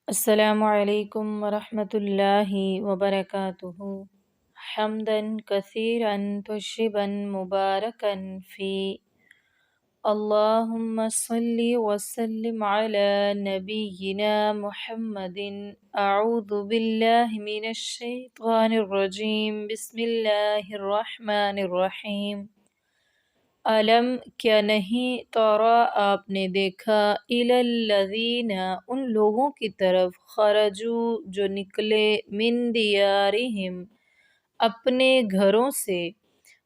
السلام علیکم ورحمۃ اللہ وبرکاتہ حمدا کثیرا طیبا مبارکا فی اللہم صلی وسلم علی نبینا محمد اعوذ باللہ من الشیطان الرجیم بسم اللہ الرحمن الرحیم علم کیا نہیں ترا آپ نے دیکھا الی الذین ان لوگوں کی طرف خرجو جو نکلے من دیارہم اپنے گھروں سے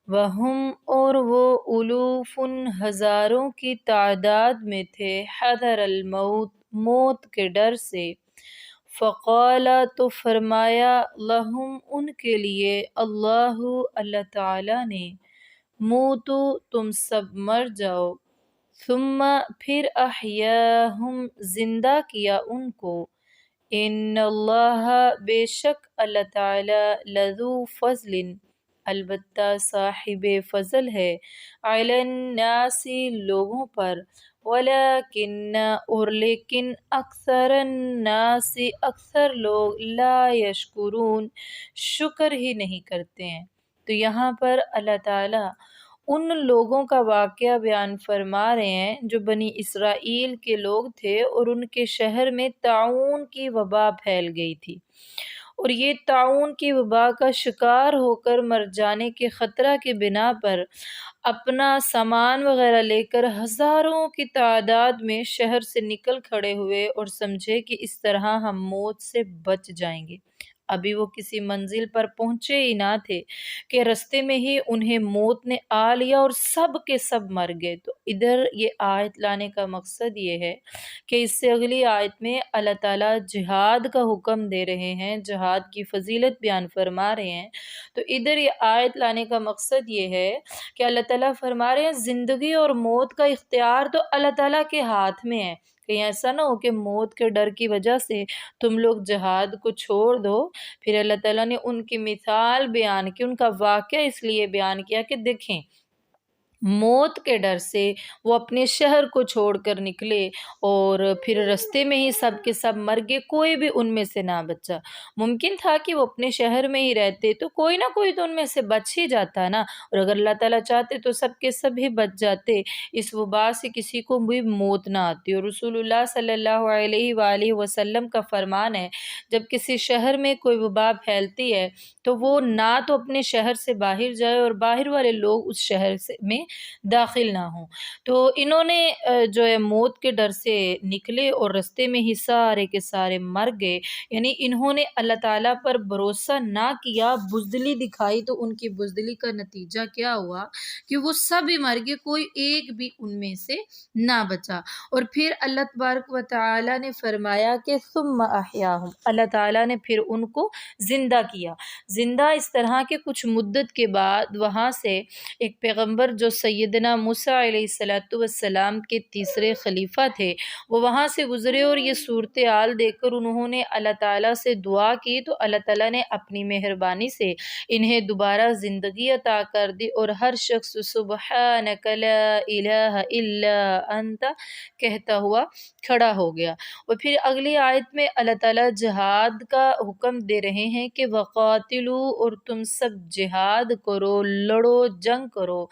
وہم اور وہ الوف ہزاروں کی تعداد میں تھے حذر الموت موت کے ڈر سے فقال تو فرمایا لہم ان کے لیے اللہ تعالی نے موتو تم سب مر جاؤ ثم پھر احیاہم زندہ کیا ان کو ان اللہ بے شک اللہ تعالی لذو فضل البتہ صاحب فضل ہے علی الناس لوگوں پر ولیکن اور لیکن اکثر الناس اکثر لوگ لا یشکرون شکر ہی نہیں کرتے ہیں۔ تو یہاں پر اللہ تعالیٰ ان لوگوں کا واقعہ بیان فرما رہے ہیں جو بنی اسرائیل کے لوگ تھے اور ان کے شہر میں طاعون کی وبا پھیل گئی تھی، اور یہ طاعون کی وبا کا شکار ہو کر مر جانے کے خطرہ کی بنا پر اپنا سامان وغیرہ لے کر ہزاروں کی تعداد میں شہر سے نکل کھڑے ہوئے اور سمجھے کہ اس طرح ہم موت سے بچ جائیں گے۔ ابھی وہ کسی منزل پر پہنچے ہی نہ تھے کہ رستے میں ہی انہیں موت نے آ لیا اور سب کے سب مر گئے۔ تو ادھر یہ آیت لانے کا مقصد یہ ہے کہ اس سے اگلی آیت میں اللہ تعالیٰ جہاد کا حکم دے رہے ہیں، جہاد کی فضیلت بیان فرما رہے ہیں۔ تو ادھر یہ آیت لانے کا مقصد یہ ہے کہ اللہ تعالیٰ فرما رہے ہیں زندگی اور موت کا اختیار تو اللہ تعالیٰ کے ہاتھ میں ہے۔ کہیں ایسا نہ ہو کہ موت کے ڈر کی وجہ سے تم لوگ جہاد کو چھوڑ دو۔ پھر اللہ تعالیٰ نے ان کی مثال بیان کی، ان کا واقعہ اس لیے بیان کیا کہ دیکھیں موت کے ڈر سے وہ اپنے شہر کو چھوڑ کر نکلے اور پھر رستے میں ہی سب کے سب مر گئے، کوئی بھی ان میں سے نہ بچا۔ ممکن تھا کہ وہ اپنے شہر میں ہی رہتے تو کوئی نہ کوئی تو ان میں سے بچ ہی جاتا نا، اور اگر اللہ تعالیٰ چاہتے تو سب کے سب ہی بچ جاتے، اس وبا سے کسی کو بھی موت نہ آتی۔ اور رسول اللہ صلی اللہ علیہ وآلہ وسلم کا فرمان ہے جب کسی شہر میں کوئی وبا پھیلتی ہے تو وہ نہ تو اپنے شہر سے باہر جائے اور باہر والے لوگ اس شہر میں داخل نہ ہوں۔ تو انہوں نے جو ہے موت کے ڈر سے نکلے اور رستے میں ہی سارے کے سارے مر گئے، یعنی انہوں نے اللہ تعالیٰ پر بھروسہ نہ کیا، بزدلی دکھائی، تو ان کی بزدلی کا نتیجہ کیا ہوا کہ وہ سب ہی مر گئے، کوئی ایک بھی ان میں سے نہ بچا۔ اور پھر اللہ تبارک و تعالیٰ نے فرمایا کہ ثم احیاہم، اللہ تعالیٰ نے پھر ان کو زندہ کیا۔ زندہ اس طرح کے کچھ مدت کے بعد وہاں سے ایک پیغمبر جو سیدنا موسیٰ علیہ السلام کے تیسرے خلیفہ تھے، وہ وہاں سے گزرے اور یہ صورتحال دیکھ کر انہوں نے اللہ تعالیٰ سے دعا کی، تو اللہ تعالیٰ نے اپنی مہربانی سے انہیں دوبارہ زندگی عطا کر دی، اور ہر شخص سبحانک لا الہ الا انت کہتا ہوا کھڑا ہو گیا۔ اور پھر اگلی آیت میں اللہ تعالیٰ جہاد کا حکم دے رہے ہیں کہ وقاتلو، اور تم سب جہاد کرو، لڑو، جنگ کرو،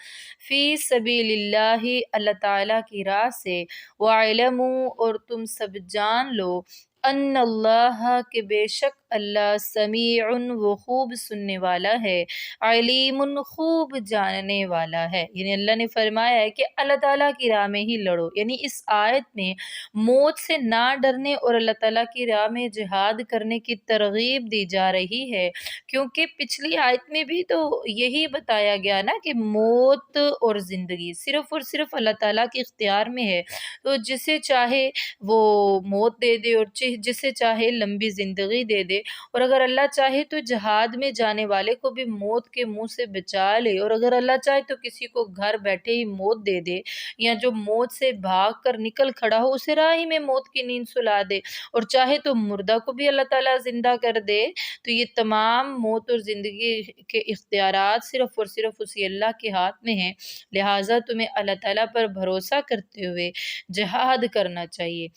فی سبیل اللہ، اللہ تعالیٰ کی راہ سے، وَاعْلَمُوا، اور تم سب جان لو، ان اللہ کہ بے شک اللہ سمیع وہ خوب سننے والا ہے، علیم خوب جاننے والا ہے۔ یعنی اللہ نے فرمایا ہے کہ اللہ تعالیٰ کی راہ میں ہی لڑو، یعنی اس آیت میں موت سے نہ ڈرنے اور اللہ تعالیٰ کی راہ میں جہاد کرنے کی ترغیب دی جا رہی ہے، کیونکہ پچھلی آیت میں بھی تو یہی بتایا گیا نا کہ موت اور زندگی صرف اور صرف اللہ تعالیٰ کے اختیار میں ہے، تو جسے چاہے وہ موت دے دے اور جسے چاہے لمبی زندگی دے دے، اور اگر اللہ چاہے تو جہاد میں جانے والے کو بھی موت کے منہ سے بچا لے، اور اگر اللہ چاہے تو کسی کو گھر بیٹھے ہی موت دے دے، یا جو موت سے بھاگ کر نکل کھڑا ہو اسے راہ ہی میں موت کی نیند سلا دے، اور چاہے تو مردہ کو بھی اللہ تعالیٰ زندہ کر دے۔ تو یہ تمام موت اور زندگی کے اختیارات صرف اور صرف اسی اللہ کے ہاتھ میں ہیں، لہٰذا تمہیں اللہ تعالیٰ پر بھروسہ کرتے ہوئے جہاد کرنا چاہیے۔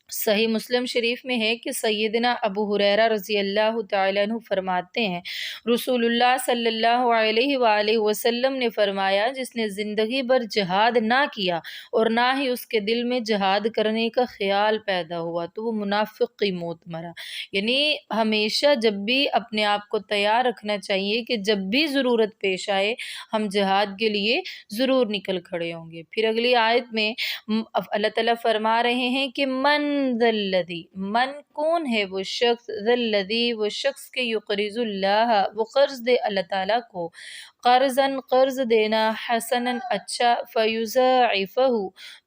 صحیح مسلم شریف میں ہے کہ سیدنا ابو ہریرہ رضی اللہ تعالیٰ عنہ فرماتے ہیں، رسول اللہ صلی اللہ علیہ وآلہ وسلم نے فرمایا، جس نے زندگی بھر جہاد نہ کیا اور نہ ہی اس کے دل میں جہاد کرنے کا خیال پیدا ہوا تو وہ منافق کی موت مرا۔ یعنی ہمیشہ جب بھی اپنے آپ کو تیار رکھنا چاہیے کہ جب بھی ضرورت پیش آئے ہم جہاد کے لیے ضرور نکل کھڑے ہوں گے۔ پھر اگلی آیت میں اللہ تعالیٰ فرما رہے ہیں کہ من ذا الذی، من کون ہے وہ شخص، ذا الذی وہ شخص کے یقرض اللہ وہ قرض دے اللہ تعالیٰ کو، قرضاً قرض دینا، حسناً اچھا، فیضاعفہ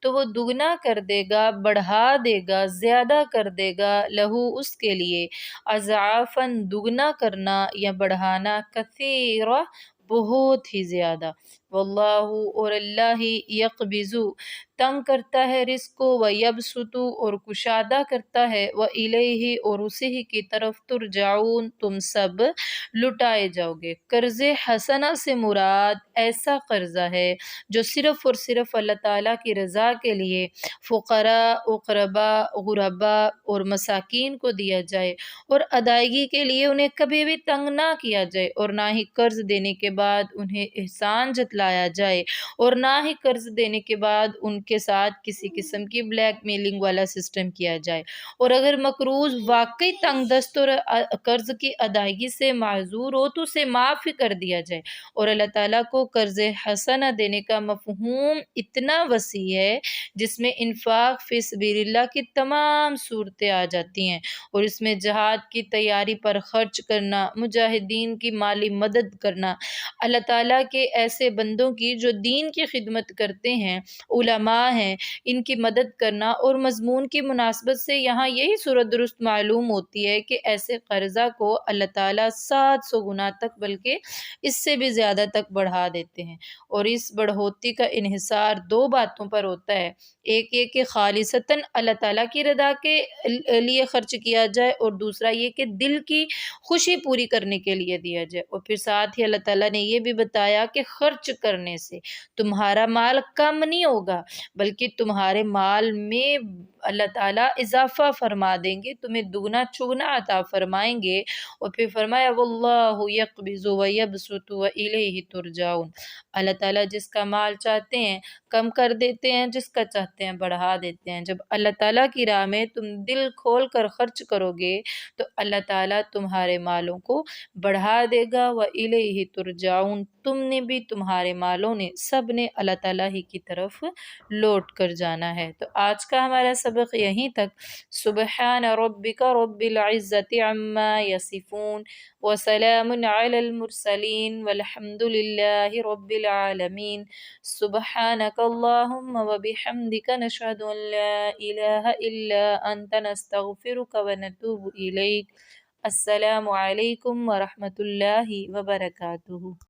تو وہ دگنا کر دے گا، بڑھا دے گا، زیادہ کر دے گا، لہو اس کے لیے، اضعافاً دگنا کرنا یا بڑھانا، کثیرہ بہت ہی زیادہ، واللہ اور اللہ ہی یقبض تنگ کرتا ہے رزق کو، ویبسط اور کشادہ کرتا ہے، وإلیہ اور اسی ہی کی طرف ترجعون تم سب لٹائے جاؤ گے۔ قرض حسنہ سے مراد ایسا قرضہ ہے جو صرف اور صرف اللہ تعالیٰ کی رضا کے لیے فقراء، اقربا، غربا اور مساکین کو دیا جائے اور ادائیگی کے لیے انہیں کبھی بھی تنگ نہ کیا جائے، اور نہ ہی قرض دینے کے بعد انہیں احسان جتلایا جائے، اور نہ ہی قرض دینے کے بعد ان کے ساتھ کسی قسم کی بلیک میلنگ والا سسٹم کیا جائے، اور اگر مقروض واقعی تنگ دست اور قرض کی ادائیگی سے معذور ہو تو اسے معاف ہی کر دیا جائے۔ اور اللہ تعالیٰ کو قرض حسنہ دینے کا مفہوم اتنا وسیع ہے جس میں انفاق فی سبیل اللہ کی تمام صورتیں آ جاتی ہیں، اور اس میں جہاد کی تیاری پر خرچ کرنا، مجاہدین کی مالی مدد کرنا، اللہ تعالیٰ کے ایسے بندوں کی جو دین کی خدمت کرتے ہیں، علماء ہیں، ان کی مدد کرنا، اور مضمون کی مناسبت سے یہاں یہی صورت درست معلوم ہوتی ہے کہ ایسے قرضہ کو اللہ تعالیٰ 700 گنا تک بلکہ اس سے بھی زیادہ تک بڑھا دیتے ہیں، اور اس بڑھوتی کا انحصار دو باتوں پر ہوتا ہے، ایک یہ کہ خالصتاً اللہ تعالیٰ کی رضا کے لیے خرچ کیا جائے، اور دوسرا یہ کہ دل کی خوشی پوری کرنے کے لیے دیا جائے، اور پھر ساتھ ہی اللہ تعالیٰ نے یہ بھی بتایا کہ خرچ کرنے سے تمہارا مال کم نہیں ہوگا بلکہ تمہارے مال میں اللہ تعالیٰ اضافہ فرما دیں گے، تمہیں دگنا چگنا عطا فرمائیں گے، اور پھر فرمایا واللہ یقبض ویبسط والیہ ترجعون، اللہ تعالیٰ جس کا مال چاہتے ہیں کم کر دیتے ہیں، جس کا چاہتے ہیں بڑھا دیتے ہیں۔ جب اللہ تعالیٰ کی راہ میں تم دل کھول کر خرچ کرو گے تو اللہ تعالیٰ تمہارے مالوں کو بڑھا دے گا، وَإِلَيْهِ تُرْجَعُونَ تم نے بھی، تمہارے مالوں نے، سب نے اللہ تعالیٰ ہی کی طرف لوٹ کر جانا ہے۔ تو آج کا ہمارا سبق یہیں تک۔ سبحان ربک رب العزت عما یصفون وسلام علی المرسلین والحمد للہ رب العالمین۔ سبحانک اللہم وبحمدک نشہد ان لا الہ الا انت نستغفرک ونتوب الیک۔ السلام علیکم ورحمۃ اللہ وبرکاتہ۔